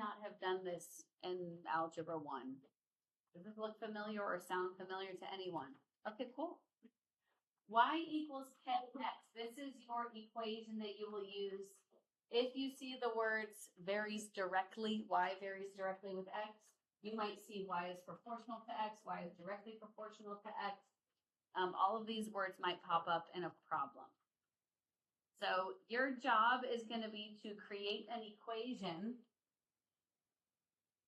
not have done this in Algebra 1? Does this look familiar or sound familiar to anyone? Okay, cool. Y equals 10x. This is your equation that you will use if you see the words varies directly, y varies directly with x. You might see y is proportional to x, y is directly proportional to x. All of these words might pop up in a problem. So your job is going to be to create an equation,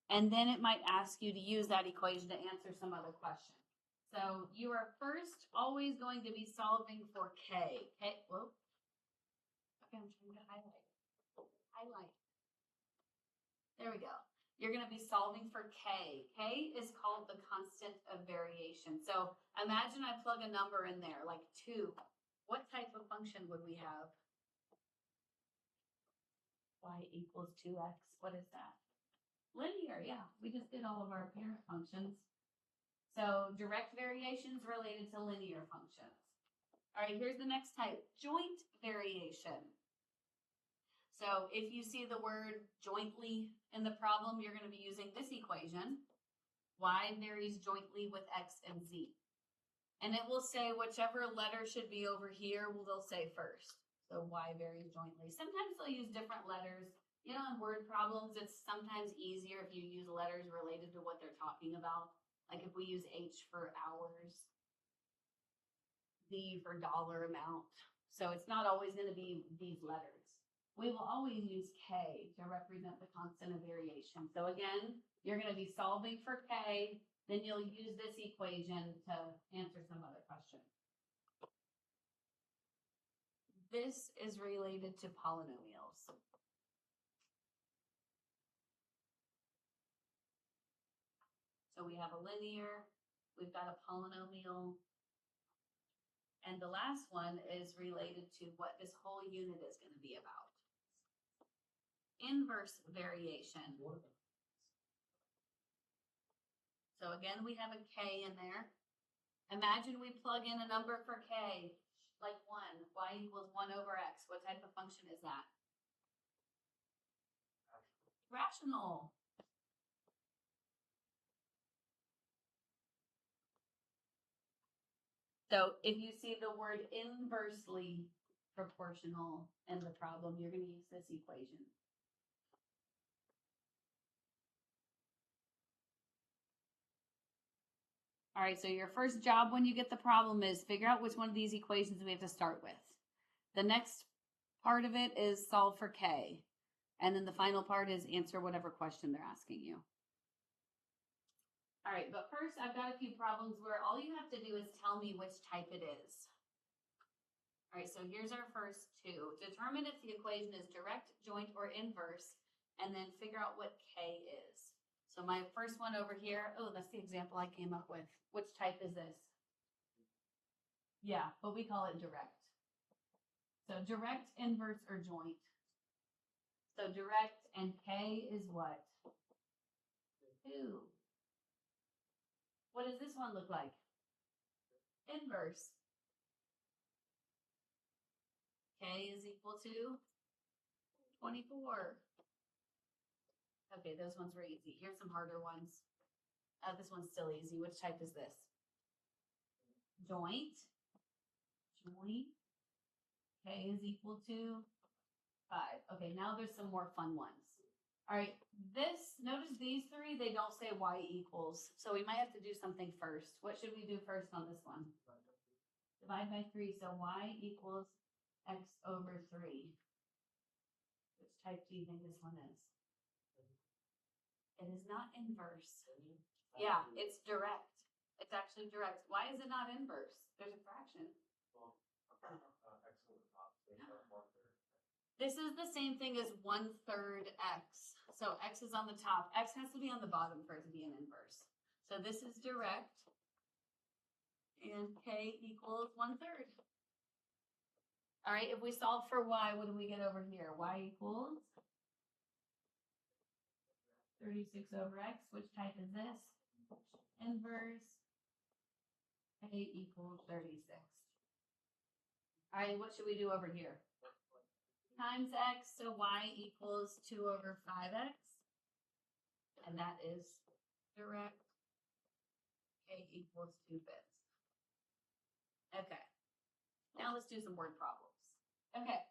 and then it might ask you to use that equation to answer some other question. So you are first always going to be solving for k. Okay, whoa. Okay, I'm trying to highlight. There we go. You're going to be solving for k. K is called the constant of variation. So imagine I plug a number in there, like 2. What type of function would we have? Y equals 2x. What is that? Linear, yeah. We just did all of our parent functions. So direct variations related to linear functions. All right, here's the next type, joint variation. So if you see the word jointly in the problem, you're going to be using this equation. Y varies jointly with x and z. And it will say whichever letter should be over here, they'll say first. So y varies jointly. Sometimes they'll use different letters. You know, in word problems, it's sometimes easier if you use letters related to what they're talking about. Like if we use H for hours, D for dollar amount. So it's not always going to be these letters. We will always use K to represent the constant of variation. So again, you're going to be solving for K, then you'll use this equation to answer some other question. This is related to polynomials. So we have a linear, we've got a polynomial, and the last one is related to what this whole unit is going to be about. Inverse variation. So again, we have a k in there. Imagine we plug in a number for k, like 1. Y equals 1 over x. What type of function is that? Rational. So if you see the word inversely proportional in the problem, you're going to use this equation. All right, so your first job when you get the problem is figure out which one of these equations we have to start with. The next part of it is solve for k. And then the final part is answer whatever question they're asking you. All right, but first I've got a few problems where all you have to do is tell me which type it is. All right, so here's our first two. Determine if the equation is direct, joint, or inverse, and then figure out what k is. So my first one over here, oh, that's the example I came up with. Which type is this? Yeah, but we call it direct. So direct, inverse, or joint. So direct and k is what? 2. What does this one look like? Inverse. K is equal to 24. Okay, those ones were easy. Here's some harder ones. This one's still easy. Which type is this? Joint. Joint. K is equal to 5. Okay, now there's some more fun ones. All right, notice these three, they don't say y equals. So we might have to do something first. What should we do first on this one? Divide by 3. So y equals x over 3. Which type do you think this one is? It is not inverse. Yeah, it's direct. It's actually direct. Why is it not inverse? There's a fraction. This is the same thing as 1/3 x. So x is on the top. X has to be on the bottom for it to be an inverse. So this is direct. And k equals 1/3. All right, if we solve for y, what do we get over here? Y equals 36 over x. Which type is this? Inverse. K equals 36. All right, what should we do over here? Times x, so y equals 2 over 5x. and that is direct. K equals 2 bits. Okay. Now let's do some word problems. Okay.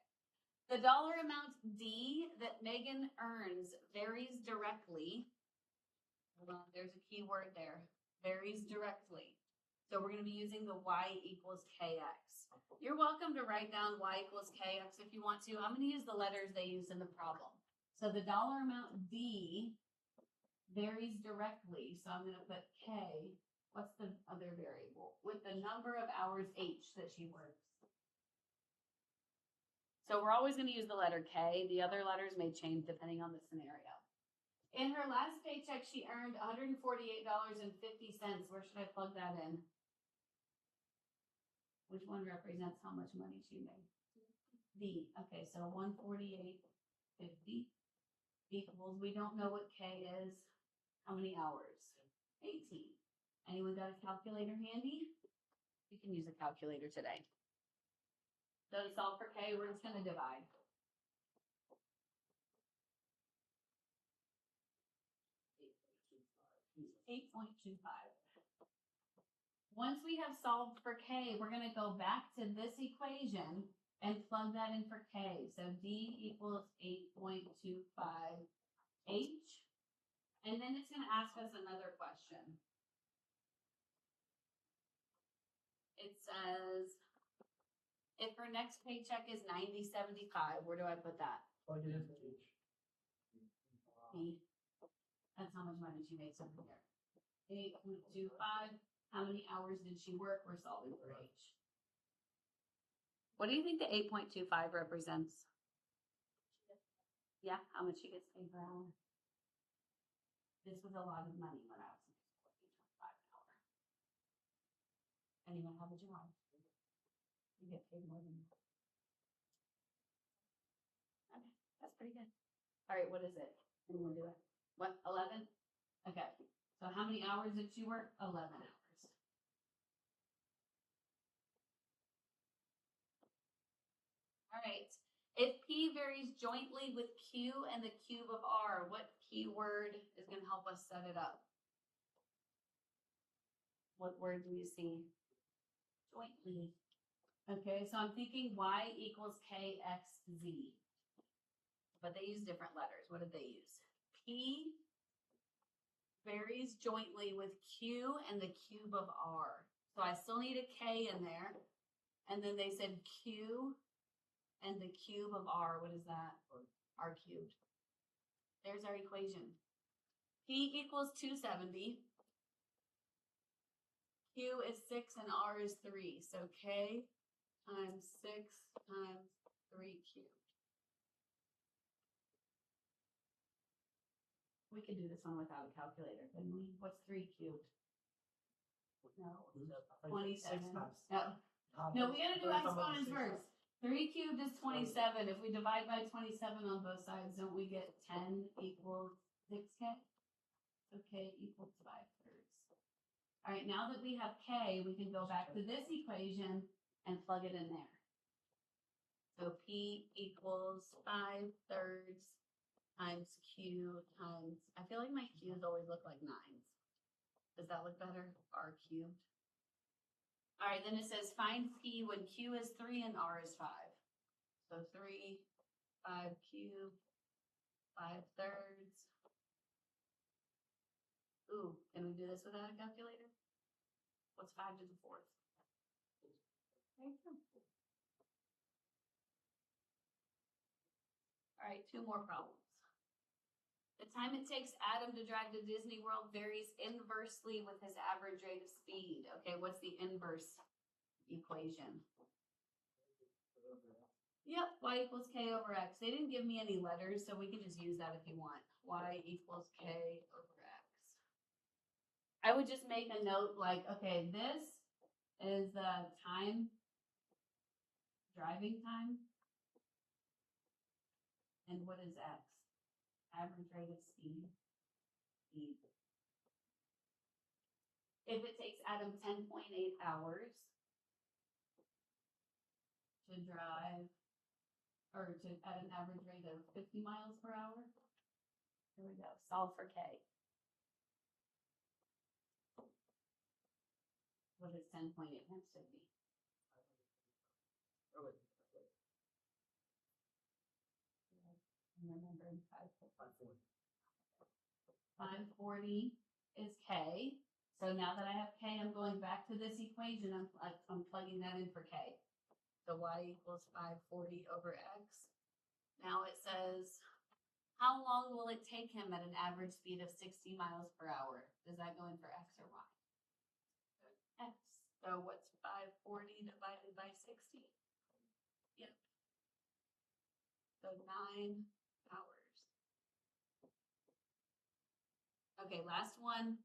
The dollar amount D that Megan earns varies directly. Hold on, there's a key word there. Varies directly. So we're going to be using the y equals kx. You're welcome to write down y equals kx if you want to. I'm going to use the letters they use in the problem. So the dollar amount D varies directly. So I'm going to put k. What's the other variable? With the number of hours h that she works. So we're always going to use the letter K. The other letters may change depending on the scenario. In her last paycheck, she earned $148.50. Where should I plug that in? Which one represents how much money she made? D. Okay, so 148.50 equals, we don't know what K is. How many hours? 18. Anyone got a calculator handy? You can use a calculator today. So to solve for K, we're just going to divide. 8.25. Once we have solved for K, we're going to go back to this equation and plug that in for K. So D equals 8.25 H. And then it's going to ask us another question. It says, if her next paycheck is $90.75, where do I put that? Plug it into H. B. That's how much money she makes over here. 8.25. How many hours did she work? We're solving for H. What do you think the 8.25 represents? Yeah, how much she gets paid per hour? This was a lot of money when I was working 25 an hour. Anyone have a job? You get paid more than that. Okay, that's pretty good. All right, what is it? Anyone do it? What, 11? Okay, so how many hours did she work? 11 hours. All right, if P varies jointly with Q and the cube of R, what keyword is going to help us set it up? What word do you see? Jointly. Okay, so I'm thinking y equals kxz. But they use different letters. What did they use? P varies jointly with Q and the cube of R. So I still need a K in there. And then they said Q and the cube of R. What is that? R cubed. There's our equation. P equals 270. Q is 6 and R is 3. So K times 6 times 3 cubed. We could do this one without a calculator, couldn't we? What's 3 cubed? No, 27. No, we gotta do exponents first. 3 cubed is 27. If we divide by 27 on both sides, don't we get 10 equals 6K? So K equals 5/3. All right, now that we have K, we can go back to this equation and plug it in there. So P equals 5/3 times Q times, I feel like my Q's always look like 9s. Does that look better? R cubed. All right, then it says find P when Q is 3 and R is 5. So 3, 5 cubed, 5/3. Ooh, can we do this without a calculator? What's 5 to the 4th? There you go. All right, 2 more problems. The time it takes Adam to drive to Disney World varies inversely with his average rate of speed. Okay, what's the inverse equation? Yep, y equals k over x. They didn't give me any letters, so we can just use that if you want. Y equals k over x. I would just make a note like, okay, this is the time, driving time. And what is x? Average rate of speed. If it takes Adam 10.8 hours to drive, or to at an average rate of 50 miles per hour, here we go, solve for K. what is 10.8 times 50? I'm remembering 540 is K. So now that I have K, I'm going back to this equation. I'm plugging that in for K. So y equals 540 over x. Now it says, how long will it take him at an average speed of 60 miles per hour? Does that go in for x or y? X. So what's 540 divided by 60? Yep. So 9 hours. Okay, last one.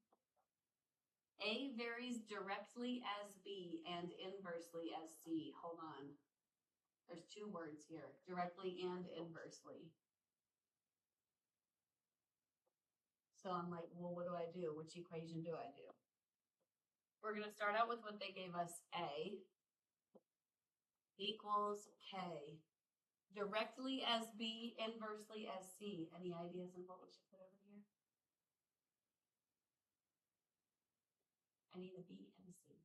A varies directly as B and inversely as C. Hold on. There's two words here, directly and inversely. So I'm like, well, what do I do? Which equation do I do? We're going to start out with what they gave us. A equals K. Directly as B, inversely as C. Any ideas on what we should put over here? I need a B and a C.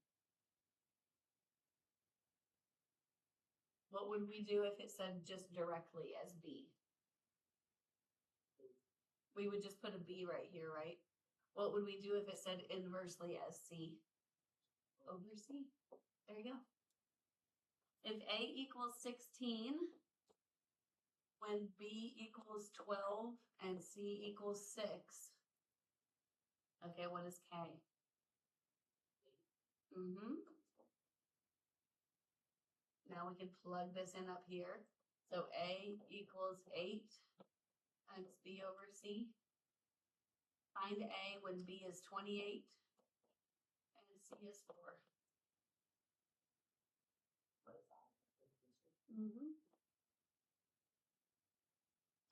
What would we do if it said just directly as B? We would just put a B right here, right? What would we do if it said inversely as C? Over C. There you go. If A equals 16, when B equals 12 and C equals 6, okay, what is K? Now we can plug this in up here. So A equals 8 times B over C. Find A when B is 28 and C is 4.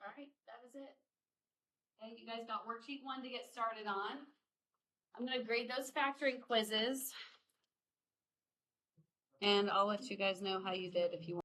All right, that is it. Okay, you guys got worksheet 1 to get started on. I'm going to grade those factoring quizzes. And I'll let you guys know how you did if you want.